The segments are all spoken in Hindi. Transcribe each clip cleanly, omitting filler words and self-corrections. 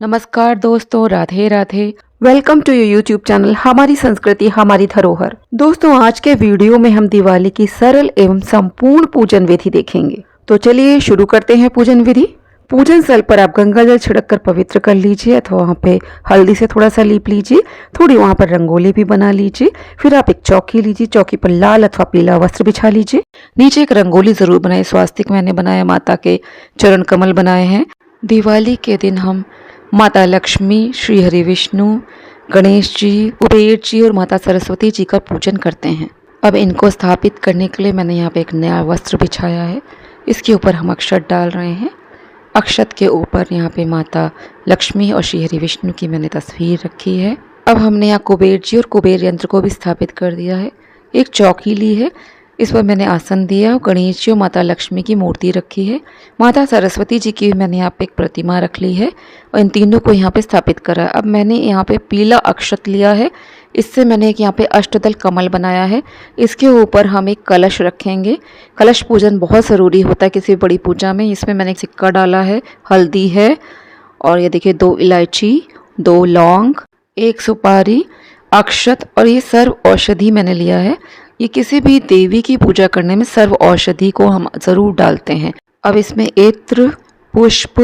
नमस्कार दोस्तों, Radhe Radhe. Welcome to your YouTube channel हमारी संस्कृति हमारी धरोहर। दोस्तों, आज के वीडियो में हम दिवाली की सरल एवं संपूर्ण पूजन विधि देखेंगे। तो चलिए शुरू करते हैं पूजन विधि। पूजन स्थल पर आप गंगा जल छिड़क कर पवित्र कर लीजिए अथवा वहाँ पे हल्दी से थोड़ा सा लीप लीजिए। थोड़ी वहाँ पर रंगोली भी बना लीजिए। फिर आप एक चौकी लीजिए, चौकी पर लाल अथवा पीला वस्त्र बिछा लीजिए। नीचे एक रंगोली जरूर बनाए, स्वास्तिक मैंने बनाया, माता के चरण कमल बनाए हैं। दिवाली के दिन हम माता लक्ष्मी, श्री हरि विष्णु, गणेश जी, कुबेर जी और माता सरस्वती जी का पूजन करते हैं। अब इनको स्थापित करने के लिए मैंने यहाँ पे एक नया वस्त्र बिछाया है। इसके ऊपर हम अक्षत डाल रहे हैं। अक्षत के ऊपर यहाँ पे माता लक्ष्मी और श्री हरि विष्णु की मैंने तस्वीर रखी है। अब हमने यहाँ कुबेर जी और कुबेर यंत्र को भी स्थापित कर दिया है। एक चौकी ली है, इस पर मैंने आसन दिया। गणेश जी और माता लक्ष्मी की मूर्ति रखी है। माता सरस्वती जी की मैंने यहाँ पे एक प्रतिमा रख ली है और इन तीनों को यहाँ पे स्थापित करा है। अब मैंने यहाँ पे पीला अक्षत लिया है, इससे मैंने एक यहाँ पे अष्टदल कमल बनाया है। इसके ऊपर हम एक कलश रखेंगे। कलश पूजन बहुत ज़रूरी होता है किसी बड़ी पूजा में। इसमें मैंने एक सिक्का डाला है, हल्दी है और ये देखिए 2 इलायची, 2 लौंग, 1 सुपारी, अक्षत और ये सर्व औषधि मैंने लिया है। ये किसी भी देवी की पूजा करने में सर्व औषधि को हम ज़रूर डालते हैं। अब इसमें इत्र, पुष्प,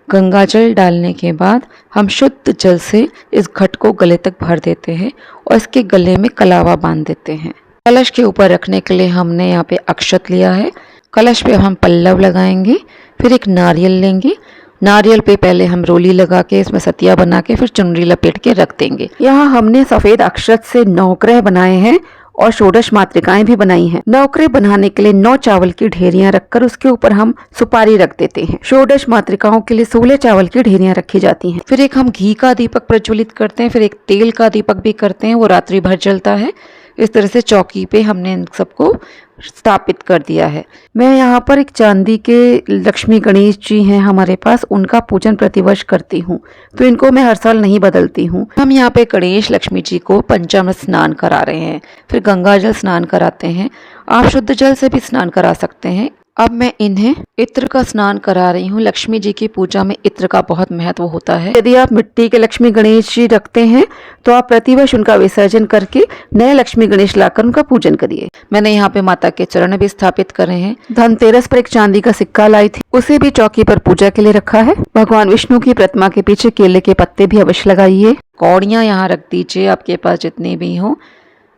गंगाजल डालने के बाद हम शुद्ध जल से इस घट को गले तक भर देते हैं और इसके गले में कलावा बांध देते हैं। कलश के ऊपर रखने के लिए हमने यहाँ पे अक्षत लिया है। कलश पे हम पल्लव लगाएंगे, फिर एक नारियल लेंगे। नारियल पे पहले हम रोली लगा के इसमें सतिया बना के फिर चुनरी लपेट के रख देंगे। यहाँ हमने सफेद अक्षत से नवग्रह बनाए हैं और षोडश मातृकाएं भी बनाई हैं। नवग्रह बनाने के लिए 9 चावल की ढेरियां रखकर उसके ऊपर हम सुपारी रख देते हैं। षोडश मातृकाओं के लिए 16 चावल की ढेरियां रखी जाती हैं। फिर एक हम घी का दीपक प्रज्वलित करते हैं, फिर एक तेल का दीपक भी करते हैं, वो रात्रि भर जलता है। इस तरह से चौकी पे हमने इन सबको स्थापित कर दिया है। मैं यहाँ पर एक चांदी के लक्ष्मी गणेश जी हैं हमारे पास, उनका पूजन प्रतिवर्ष करती हूँ, तो इनको मैं हर साल नहीं बदलती हूँ। हम यहाँ पे गणेश लक्ष्मी जी को पंचामृत स्नान करा रहे हैं, फिर गंगा जल स्नान कराते हैं। आप शुद्ध जल से भी स्नान करा सकते हैं। अब मैं इन्हें इत्र का स्नान करा रही हूँ। लक्ष्मी जी की पूजा में इत्र का बहुत महत्व होता है। यदि आप मिट्टी के लक्ष्मी गणेश जी रखते हैं तो आप प्रतिवर्ष उनका विसर्जन करके नए लक्ष्मी गणेश लाकर उनका पूजन करिए। मैंने यहाँ पे माता के चरण भी स्थापित करे हैं। धनतेरस पर एक चांदी का सिक्का लाई थी, उसे भी चौकी पर पूजा के लिए रखा है। भगवान विष्णु की प्रतिमा के पीछे केले के पत्ते भी अवश्य लगाइए। कौड़ियाँ यहाँ रख दीजिए आपके पास जितनी भी हो।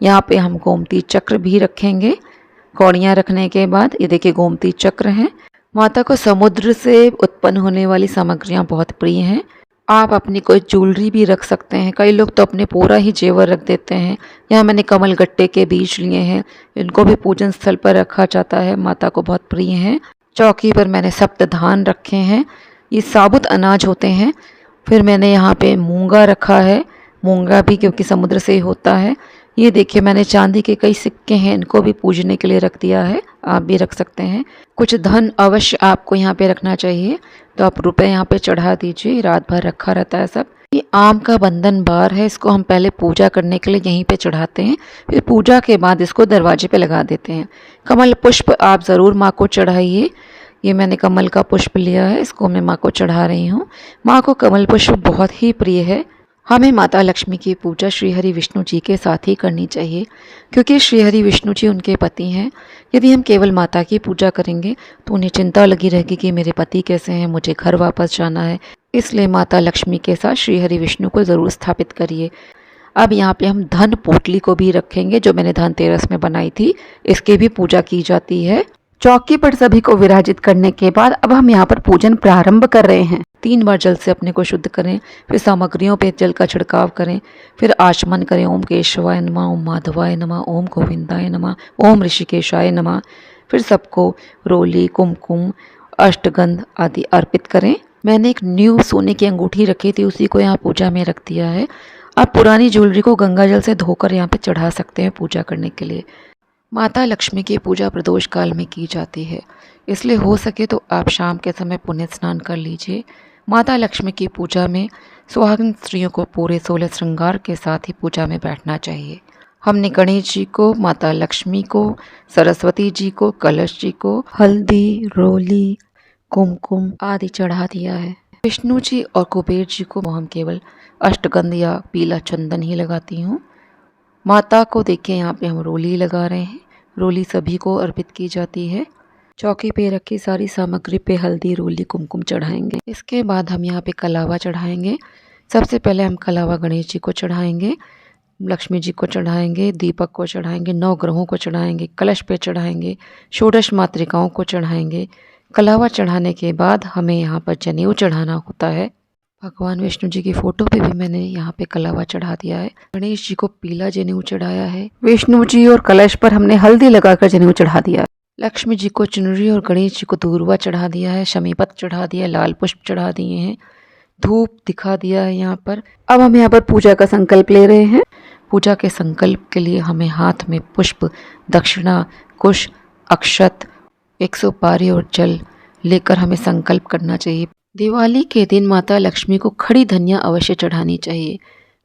यहाँ पे हम गोमती चक्र भी रखेंगे। कौड़ियाँ रखने के बाद ये देखिए गोमती चक्र हैं। माता को समुद्र से उत्पन्न होने वाली सामग्रियाँ बहुत प्रिय हैं। आप अपनी कोई ज्वेलरी भी रख सकते हैं। कई लोग तो अपने पूरा ही जेवर रख देते हैं। यहाँ मैंने कमल गट्टे के बीज लिए हैं, इनको भी पूजन स्थल पर रखा जाता है, माता को बहुत प्रिय हैं। चौकी पर मैंने सप्तधान रखे हैं, ये साबुत अनाज होते हैं। फिर मैंने यहाँ पे मूंगा रखा है, मूंगा भी क्योंकि समुद्र से ही होता है। ये देखिए मैंने चांदी के कई सिक्के हैं, इनको भी पूजने के लिए रख दिया है, आप भी रख सकते हैं। कुछ धन अवश्य आपको यहाँ पे रखना चाहिए, तो आप रुपए यहाँ पे चढ़ा दीजिए, रात भर रखा रहता है सब। ये आम का बंधन बार है, इसको हम पहले पूजा करने के लिए यहीं पे चढ़ाते हैं, फिर पूजा के बाद इसको दरवाजे पे लगा देते हैं। कमल पुष्प आप ज़रूर माँ को चढ़ाइए। ये मैंने कमल का पुष्प लिया है, इसको मैं माँ को चढ़ा रही हूँ। माँ को कमल पुष्प बहुत ही प्रिय है। हमें माता लक्ष्मी की पूजा श्री हरि विष्णु जी के साथ ही करनी चाहिए, क्योंकि श्री हरि विष्णु जी उनके पति हैं। यदि हम केवल माता की पूजा करेंगे तो उन्हें चिंता लगी रहेगी कि मेरे पति कैसे हैं, मुझे घर वापस जाना है। इसलिए माता लक्ष्मी के साथ श्री हरि विष्णु को ज़रूर स्थापित करिए। अब यहाँ पे हम धन पोटली को भी रखेंगे, जो मैंने धनतेरस में बनाई थी, इसकी भी पूजा की जाती है। चौकी पर सभी को विराजित करने के बाद अब हम यहाँ पर पूजन प्रारंभ कर रहे हैं। 3 बार जल से अपने को शुद्ध करें, फिर सामग्रियों पे जल का छिड़काव करें, फिर आचमन करें। ओम केशवाय नमः, ओम माधवाय नमः, ओम गोविंदाय नमः, ओम ऋषिकेशाय नमः। फिर सबको रोली, कुमकुम, अष्टगंध आदि अर्पित करें। मैंने एक न्यू सोने की अंगूठी रखी थी, उसी को यहाँ पूजा में रख दिया है। आप पुरानी ज्वेलरी को गंगा जल से धोकर यहाँ पे चढ़ा सकते हैं पूजा करने के लिए। माता लक्ष्मी की पूजा प्रदोष काल में की जाती है, इसलिए हो सके तो आप शाम के समय पुण्य स्नान कर लीजिए। माता लक्ष्मी की पूजा में सुहागिन स्त्रियों को पूरे 16 श्रृंगार के साथ ही पूजा में बैठना चाहिए। हमने गणेश जी को, माता लक्ष्मी को, सरस्वती जी को, कलश जी को हल्दी, रोली, कुमकुम आदि चढ़ा दिया है। विष्णु जी और कुबेर जी को हम केवल अष्टगंध या पीला चंदन ही लगाती हूँ। माता को देखिए यहाँ पे हम रोली लगा रहे हैं। रोली सभी को अर्पित की जाती है। चौकी पे रखी सारी सामग्री पे हल्दी, रोली, कुमकुम चढ़ाएंगे। इसके बाद हम यहाँ पे कलावा चढ़ाएंगे। सबसे पहले हम कलावा गणेश जी को चढ़ाएंगे, लक्ष्मी जी को चढ़ाएंगे, दीपक को चढ़ाएंगे, 9 ग्रहों को चढ़ाएंगे, कलश पे चढ़ाएंगे, षोडश मातृकाओं को चढ़ाएंगे। कलावा चढ़ाने के बाद हमें यहाँ पर जनेऊ चढ़ाना होता है। भगवान विष्णु जी की फोटो पे भी मैंने यहाँ पे कलावा चढ़ा दिया है। गणेश जी को पीला जनेऊ चढ़ाया है। विष्णु जी और कलश पर हमने हल्दी लगाकर जनेऊ चढ़ा दिया। लक्ष्मी जी को चुनरी और गणेश जी को दूर्वा चढ़ा दिया है, शमीपत चढ़ा दिया, लाल पुष्प चढ़ा दिए हैं, धूप दिखा दिया है यहाँ पर। अब हम यहाँ पर पूजा का संकल्प ले रहे हैं। पूजा के संकल्प के लिए हमें हाथ में पुष्प, दक्षिणा, कुश, अक्षत, 100 पारी और जल लेकर हमें संकल्प करना चाहिए। दिवाली के दिन माता लक्ष्मी को खड़ी धनिया अवश्य चढ़ानी चाहिए।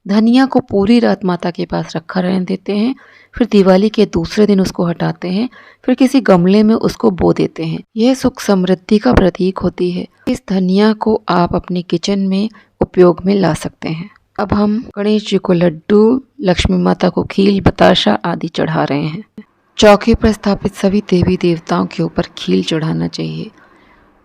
धनिया को पूरी रात माता के पास रखा रहने देते हैं, फिर दिवाली के दूसरे दिन उसको हटाते हैं, फिर किसी गमले में उसको बो देते हैं। यह सुख समृद्धि का प्रतीक होती है। इस धनिया को आप अपने किचन में उपयोग में ला सकते हैं। अब हम गणेश जी को लड्डू, लक्ष्मी माता को खील, बताशा आदि चढ़ा रहे हैं। चौकी पर स्थापित सभी देवी देवताओं के ऊपर खील चढ़ाना चाहिए।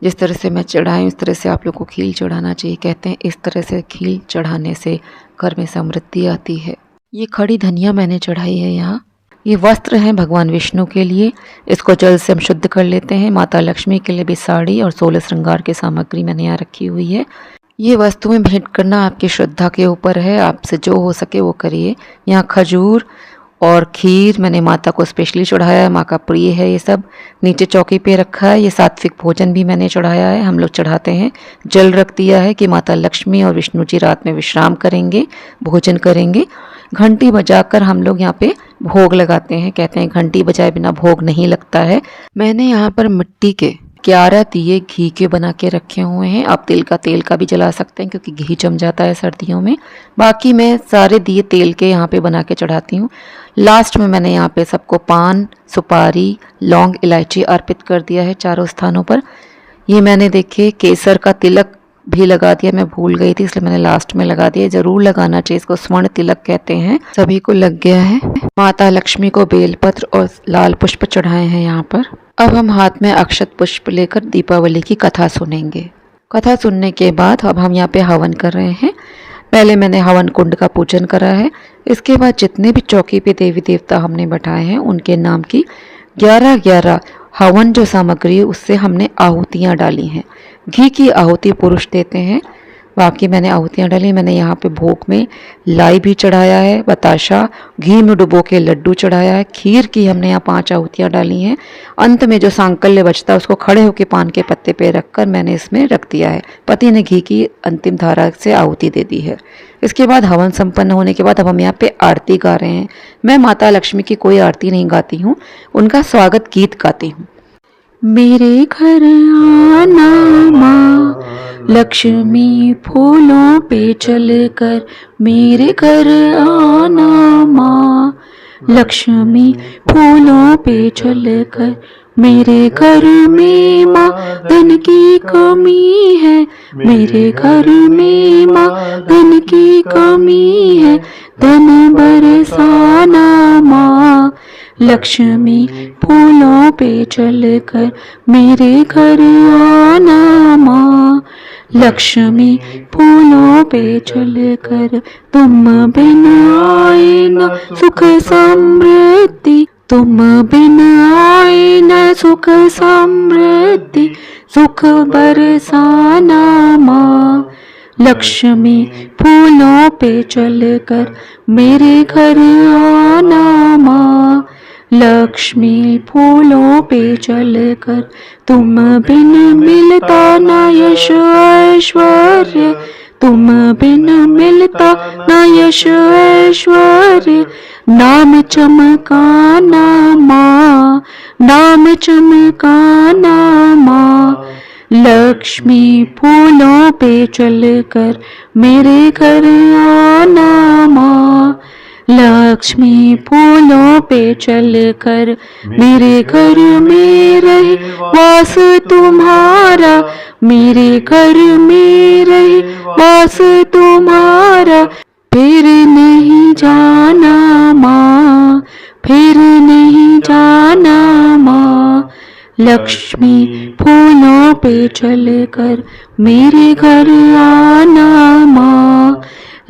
जिस तरह से मैं चढ़ाई उस तरह से आप लोग को खील चढ़ाना चाहिए। कहते हैं इस तरह से खील चढ़ाने से घर में समृद्धि आती है। ये खड़ी धनिया मैंने चढ़ाई है यहाँ। ये वस्त्र हैं भगवान विष्णु के लिए। इसको जल से हम शुद्ध कर लेते हैं। माता लक्ष्मी के लिए भी साड़ी और 16 श्रृंगार की सामग्री मैंने यहाँ रखी हुई है। ये वस्तुएं भेंट करना आपकी श्रद्धा के ऊपर है। आपसे जो हो सके वो करिए। यहाँ खजूर और खीर मैंने माता को स्पेशली चढ़ाया है। माँ का प्रिय है ये सब। नीचे चौकी पे रखा है। ये सात्विक भोजन भी मैंने चढ़ाया है। हम लोग चढ़ाते हैं। जल रख दिया है कि माता लक्ष्मी और विष्णु जी रात में विश्राम करेंगे, भोजन करेंगे। घंटी बजाकर हम लोग यहाँ पे भोग लगाते हैं। कहते हैं घंटी बजाए बिना भोग नहीं लगता है। मैंने यहाँ पर मिट्टी के 11 दिए घी के बना के रखे हुए हैं। आप तेल का भी जला सकते हैं क्योंकि घी जम जाता है सर्दियों में। बाकी मैं सारे दिए तेल के यहाँ पे बना के चढ़ाती हूँ। लास्ट में मैंने यहाँ पे सबको पान, सुपारी, लौंग, इलायची अर्पित कर दिया है चारों स्थानों पर। ये मैंने देखे केसर का तिलक भी लगा दिया। मैं भूल गई थी इसलिए मैंने लास्ट में लगा दिया। जरूर लगाना चाहिए, इसको स्वर्ण तिलक कहते हैं। सभी को लग गया है। माता लक्ष्मी को बेलपत्र और लाल पुष्प चढ़ाए हैं यहाँ पर। अब हम हाथ में अक्षत पुष्प लेकर दीपावली की कथा सुनेंगे। कथा सुनने के बाद अब हम यहाँ पे हवन कर रहे हैं। पहले मैंने हवन कुंड का पूजन करा है। इसके बाद जितने भी चौकी पे देवी देवता हमने बैठाए हैं उनके नाम की 11 हवन जो सामग्री है उससे हमने आहुतियाँ डाली हैं। घी की आहुति पुरुष देते हैं। बाकी मैंने आहुतियाँ डाली। मैंने यहाँ पे भोग में लाई भी चढ़ाया है, बताशा, घी में डुबो के लड्डू चढ़ाया है। खीर की हमने यहाँ 5 आहुतियाँ डाली हैं। अंत में जो सांकल्य बचता है उसको खड़े होकर पान के पत्ते पे रखकर मैंने इसमें रख दिया है। पति ने घी की अंतिम धारा से आहुति दे दी है। इसके बाद हवन संपन्न होने के बाद अब हम यहाँ पे आरती गा रहे हैं। मैं माता लक्ष्मी की कोई आरती नहीं गाती हूँ, उनका स्वागत गीत गाती हूँ। मेरे घर आना माँ लक्ष्मी फूलों पे चलकर, मेरे घर आना माँ लक्ष्मी फूलों पे चलकर। मेरे घर में माँ धन की कमी है, मेरे घर में माँ धन की कमी है। धन बरसाना माँ लक्ष्मी फूलों पे चलकर, मेरे घर आना माँ लक्ष्मी फूलों पे चलकर। तुम बिन आए न सुख समृद्धि, तुम बिन आए न सुख समृद्धि। सुख बरसाना माँ लक्ष्मी फूलों पे चलकर, मेरे घर आना माँ लक्ष्मी फूलों पे चलकर। तुम बिन मिलता न यश ऐश्वर्य, तुम बिन मिलता न यश ऐश्वर्य। नाम चमकाना माँ, नाम चमकाना माँ लक्ष्मी फूलों पे चलकर। मेरे घर आना माँ लक्ष्मी फूलों पे चलकर मेरे घर में रहे वास तुम्हारा, मेरे घर में रहे वास तुम्हारा, फिर नहीं जाना माँ, फिर नहीं जाना माँ। लक्ष्मी फूलों पे चलकर मेरे घर आना माँ,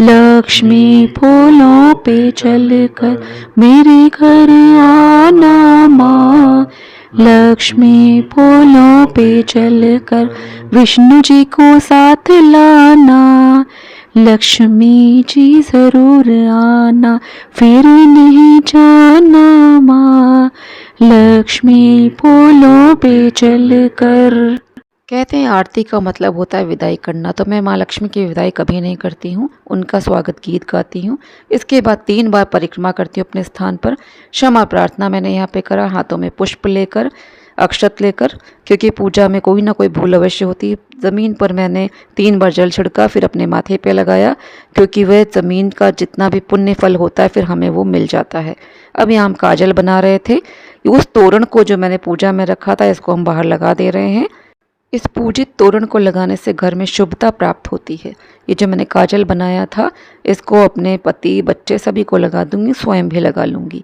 लक्ष्मी फूलों पे चलकर मेरे घर आना माँ, लक्ष्मी फूलों पे चलकर विष्णु जी को साथ लाना, लक्ष्मी जी जरूर आना, फिर नहीं जाना माँ, लक्ष्मी फूलों पे चलकर। कहते हैं आरती का मतलब होता है विदाई करना, तो मैं माँ लक्ष्मी की विदाई कभी नहीं करती हूँ, उनका स्वागत गीत गाती हूँ। इसके बाद 3 बार परिक्रमा करती हूँ अपने स्थान पर। क्षमा प्रार्थना मैंने यहाँ पे करा, हाथों में पुष्प लेकर, अक्षत लेकर, क्योंकि पूजा में कोई ना कोई भूल अवश्य होती है। ज़मीन पर मैंने 3 बार जल छिड़का, फिर अपने माथे पे लगाया, क्योंकि वह ज़मीन का जितना भी पुण्य फल होता है फिर हमें वो मिल जाता है। अब यहाँ हम काजल बना रहे थे। उस तोरण को जो मैंने पूजा में रखा था इसको हम बाहर लगा दे रहे हैं। इस पूजित तोरण को लगाने से घर में शुभता प्राप्त होती है। ये जो मैंने काजल बनाया था इसको अपने पति, बच्चे सभी को लगा दूंगी, स्वयं भी लगा लूँगी।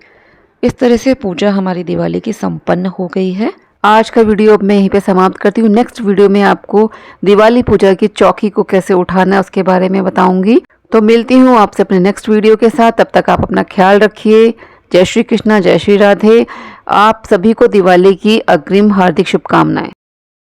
इस तरह से पूजा हमारी दिवाली की संपन्न हो गई है। आज का वीडियो अब मैं यहीं पे समाप्त करती हूँ। नेक्स्ट वीडियो में आपको दिवाली पूजा की चौकी को कैसे उठाना है उसके बारे में बताऊंगी। तो मिलती हूँ आपसे अपने नेक्स्ट वीडियो के साथ। तब तक आप अपना ख्याल रखिए। जय श्री कृष्णा, जय श्री राधे। आप सभी को दिवाली की अग्रिम हार्दिक शुभकामनाएं।